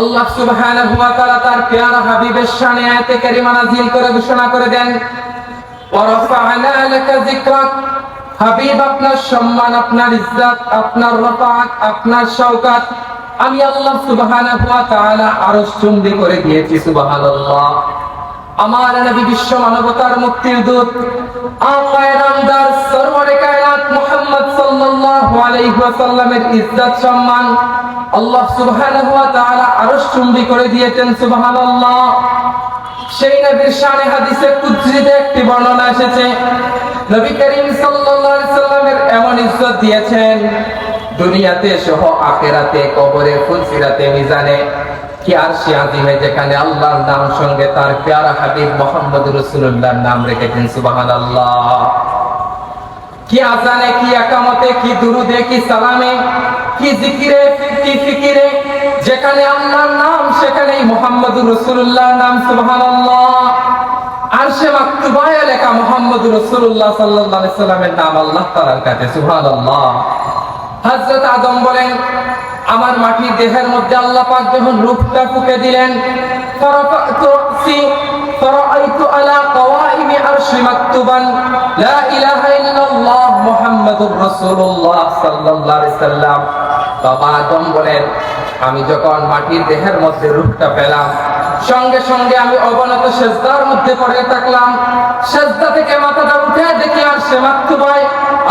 আল্লাহ সুবহানাহু ওয়া তাআলা তার প্যারা হাবিবের শানে আয়াতে কারিমা নাযিল করে ঘোষণা করে দেন, ওয়া রাফা'না লাকা যিকরাক, হাবিব আপনার সম্মান, আপনার ইজ্জত, আপনার রাফাত, আপনার শওকত আমি আল্লাহ সুবহানাহু ওয়া তাআলা আরশ চুম্বি করে দিয়েছি। সুবহানাল্লাহ। আমার নবী বিশ্ব মানবতার মুক্তির দূত, আকায়ে নামদার সরওয়ারে কায়নাত মুহাম্মদ সাল্লাল্লাহু আলাইহি ওয়াসাল্লামের ইজ্জত সম্মান আল্লাহ সুবহানাহু ওয়া তাআলা আরশ চুম্বি করে দিয়েছেন। সুবহানাল্লাহ। সেই নবীর শানে হাদিসে কুদসিতে একটি বর্ণনা এসেছে, নবী করিম সাল্লাল্লাহু আলাইহি ওয়াসাল্লামের এমন ইজ্জত দিয়েছেন, দুনিয়াতে সহ আখিরাতে, কবরে, ফুলসিরাতে, মিজানে, কি আরশে আজিমে যেখানে আল্লাহর নাম সঙ্গে তার প্যারা হাবিব মুহাম্মদুর রাসূলুল্লাহর নাম রেখেছেন। সুবহানাল্লাহ। কি আযানে, কি ইকামতে, কি দুরুদে, কি সালামে, কি জিকিরে, কি ফিকিরে যেখানে আল্লাহর নাম সেখানেই মুহাম্মদুর রাসূলুল্লাহর নাম। সুবহানাল্লাহ। আরশে মাকতুবায় লেখা মুহাম্মদুর রাসূলুল্লাহ সাল্লাল্লাহু আলাইহি সাল্লামের নাম আল্লাহ তাআলার কাছে। সুবহানাল্লাহ। হযরত আদম বলেন, আমার মাটির দেহের মধ্যে আল্লাহ পাক যখন রূহটা ফুঁকে দিলেন, ফারাফাতু রাসি ফারাআইতু আলা কওয়াইমি আরশি মাকতুবান লা ইলাহা ইল্লাল্লাহ মুহাম্মাদুর রাসূলুল্লাহ সাল্লাল্লাহু আলাইহি সাল্লাম। বাবা আদম বলেন, আমি যখন মাটির দেহের মধ্যে রূহটা পেলাম, সঙ্গে সঙ্গে আমি অবনত সিজদার মধ্যে পড়ে থাকলাম। সিজদা থেকে মাথাটা উঠে দেখি আরশে মাকতুবায়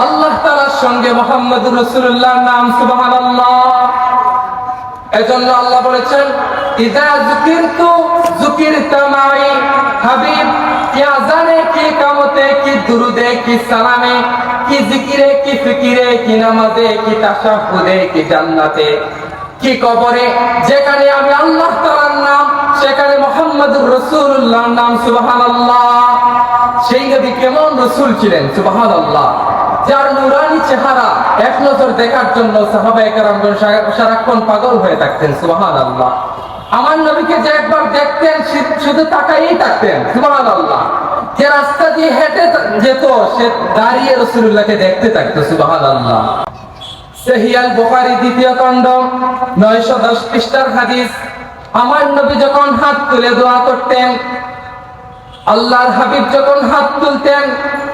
আল্লাহ তাআলার সঙ্গে মুহাম্মদুর রাসূলুল্লাহর নাম। সুবহানাল্লাহ। এজন্য আল্লাহ বলেছেন, ইযা যুকিরতু যুকিরতা মাই, হাবিব কি আযানে, কি ইকামতে, কি দুরুদে, কি সালামে, কি জিকিরে, কি ফিকিরে, কি নামাজে, কি তাশাহুদে, কি জান্নাতে, কি কবরে যেখানে আমি আল্লাহ তাআলার নাম সেখানে মুহাম্মদুর রাসূলুল্লাহর নাম। সুবহানাল্লাহ। সেই নবী কেমন রাসূল ছিলেন! সুবহানাল্লাহ। যার নূরানি চেহারা এক নজর দেখার জন্য সাহাবায়ে কেরামগণ সারাক্ষণ পাগল হয়ে থাকতেন। সুবহানাল্লাহ। আমার নবীকে যে একবার দেখতেন শুধু তাকাইই থাকতেন। সুবহানাল্লাহ। যে রাস্তা দিয়ে হেঁটে যেত সে দাঁড়িয়ে রাসূলুল্লাহকে দেখতে থাকতো। সুবহানাল্লাহ। সহিহ আল বুখারী দ্বিতীয় খণ্ড 910 পৃষ্ঠার হাদিস, আমার নবী যখন হাত তুলে দোয়া করতেন, আল্লাহর হাবিব যখন হাত তুলতেন,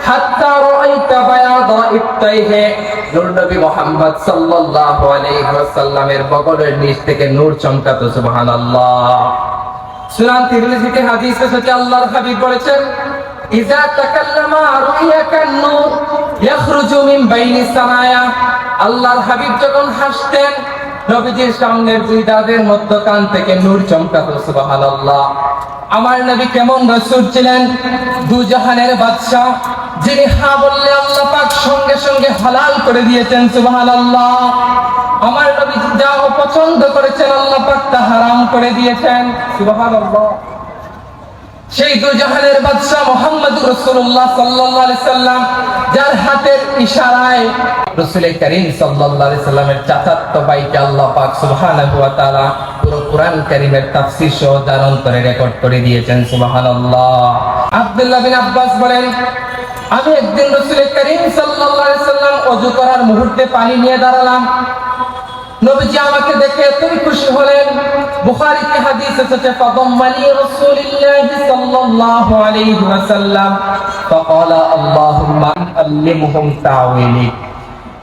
হাত্তা রাআইতা বায়াদা ইবতাইহি, নূর নবী মুহাম্মদ সাল্লাল্লাহু আলাইহি ওয়াসাল্লামের বগলের নিচ থেকে নূর চমকাতো। সুবহানাল্লাহ। সুনান তিরমিজিতে হাদিস এসেছে, আল্লাহর হাবিব বলেছেন, ইযা তাকাল্লামা রুইয়াকান নূর ইয়াখরুজু মিন বাইনি সামায়া। আল্লাহর হাবিব যখন হাসতেন, নবীজির সামনের দুই দাঁতের মধ্যখান থেকে নূর চমকাতো। সুবহানাল্লাহ। আমার নবী কেমন রাসূল ছিলেন! দুজাহানের বাদশা, যিনি হা বললে আল্লাহ পাক সঙ্গে সঙ্গে হালাল করে দিয়েছেন। সুবহানাল্লাহ। আমার নবী যা অপছন্দ করেছেন আল্লাহ পাক তা হারাম করে দিয়েছেন। সুবহানাল্লাহ। সেই দুজাহানের বাদশা মুহাম্মদুর রাসূলুল্লাহ সাল্লাল্লাহু আলাইহি সাল্লাম, যার হাতের ইশারায় রাসূল করিম সাল্লাল্লাহু আলাইহি সাল্লামের চাচাতো ভাইকে আল্লাহ পাক সুবহানাহু ওয়া তাআলা পুরো কুরআন কারীমের তাফসীর সহ তার অন্তরে রেকর্ড করে দিয়েছেন। সুবহানাল্লাহ। আব্দুল্লাহ বিন আব্বাস বলেন, আমি একদিন রাসূল করিম সাল্লাল্লাহু আলাইহি সাল্লাম ওযু করার মুহূর্তে পানি নিয়ে দাঁড়ালাম। নবীজি আমাকে দেখে এতই খুশি হলেন, বুখারীতে হাদিস এসেছে, ফাদাম্মানি রাসূলুল্লাহ সাল্লাল্লাহু আলাইহি ওয়াসাল্লাম ফাকালা আল্লাহুম্মা আল্লিমহুম তাওয়িলি।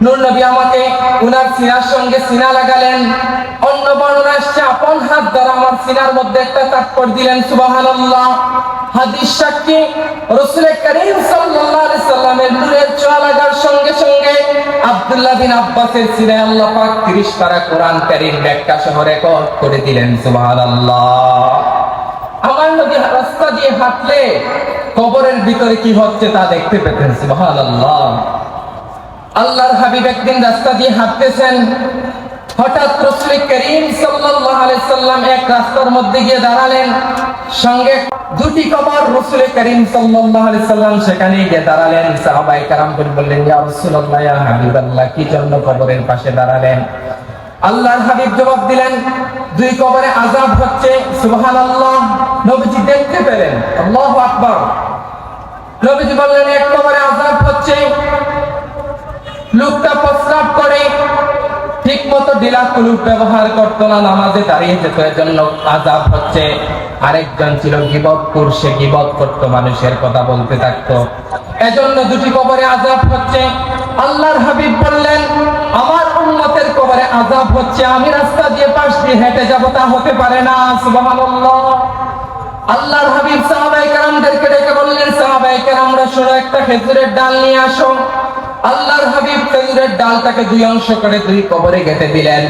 নূর নবী আমাকে উনার সিনার সঙ্গে সিনা লাগালেন। অন্য বর্ণনা এসেছে, আপন হাত দ্বারা আমার সিনার মধ্যে একটা চাপড় দিলেন। সুবহানাল্লাহ। হাদিস সাক্ষী, রাসূল করিম সাল্লাল্লাহু আলাইহি সাল্লামের নূরের ছোঁয়া লাগার সঙ্গে সঙ্গে আব্দুল্লাহ বিন আব্বাসের সিনায় আল্লাহ পাক 30 পারা কোরআন কারীম ব্যাখ্যা সহ রেকর্ড করে দিলেন। সুবহানাল্লাহ। আমার নবী রাস্তা দিয়ে হাঁটলে কবরের ভিতরে কি হচ্ছে তা দেখতে পেতেন। সুবহানাল্লাহ। আল্লাহর হাবিব একদিন রাস্তা দিয়ে হাঁটতেছেন, হঠাৎ রাসূল করিম সাল্লাল্লাহু আলাইহি সাল্লাম এক রাস্তার মধ্যে গিয়ে দাঁড়ালেন, সঙ্গে দুটি কবর রাসূল করিম সাল্লাল্লাহু আলাইহি সাল্লাম সেখানে গিয়ে দাঁড়ালেন। সাহাবায়ে কেরাম বললেন, ইয়া রাসূলুল্লাহ, ইয়া হাবিবাল্লাহ, কি জন্য কবরের পাশে দাঁড়ালেন? আল্লাহর হাবিব জবাব দিলেন, দুই কবরে আযাব হচ্ছে। সুবহানাল্লাহ। নবীজি দেখতে পেলেন। আল্লাহু আকবার। নবীজি বললেন, এক কবরে আযাব হচ্ছে, লোকটা প্রস্রাব করে, ঠিক মতো ঢিলা কুলুপ ব্যবহার করতো না, নামাজে দাঁড়িয়ে যেত, এজন্য আযাব হচ্ছে। আরেকজন ছিল গীবতখোর, সে গীবত করতো, মানুষের কথা বলতে থাকতো, এজন্য দুটি কবরে আযাব হচ্ছে। আল্লাহর হাবিব বললেন, আমার উম্মতের কবরে আযাব হচ্ছে, আমি রাস্তা দিয়ে পাশ দিয়ে হেঁটে যাব, তা হতে পারে না। সুবহানাল্লাহ। আল্লাহর হাবিব সাহাবায়ে কেরামদেরকে ডেকে বললেন, সাহাবায়ে কেরামরা শোনো, একটা খেজুরের ডাল নিয়ে আসো। আল্লাহর হাবিব খেজুরের ডালটাকে দুই অংশ করে দুই কবরে গেঁথে দিলেন।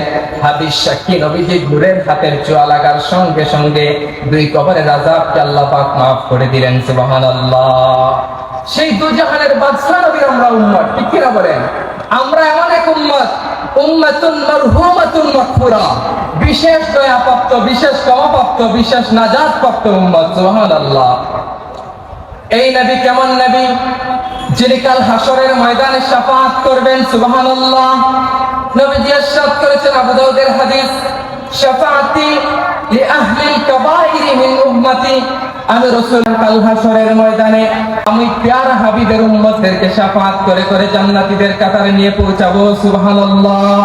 হাদিস সাক্ষী, নবীজি নূরের হাতের ছোঁয়া লাগার সঙ্গে সঙ্গে দুই কবরের আযাবকে আল্লাহ পাক মাফ করে দিলেন। সুবহানাল্লাহ। সেই দুজাহানের বাদশা নবীর আমরা উম্মত, ঠিক কিনা বলেন? আমরা এমন এক উম্মত, উম্মাতুন মারহুমাতুন মাগফুরা, বিশেষ দয়াপ্রাপ্ত, বিশেষ ক্ষমাপ্রাপ্ত, বিশেষ নাজাত প্রাপ্ত উম্মত। সুবহানাল্লাহ। এই নবী কেমন নবী? যিনি কাল হাসরের ময়দানে শাফাআত করবেন। সুবহানাল্লাহ। নবীজি ইরশাদ করেছেন, আবু দাউদের হাদিস, শাফাআতি লিআহলিল কাবাইরি মিন উম্মতি, আমি রাসূল কাল হাসরের ময়দানে আমি প্যারা হাবিবের উম্মতদেরকে শাফাআত করে করে জান্নাতীদের কাতারে নিয়ে পৌঁছাবো। সুবহানাল্লাহ।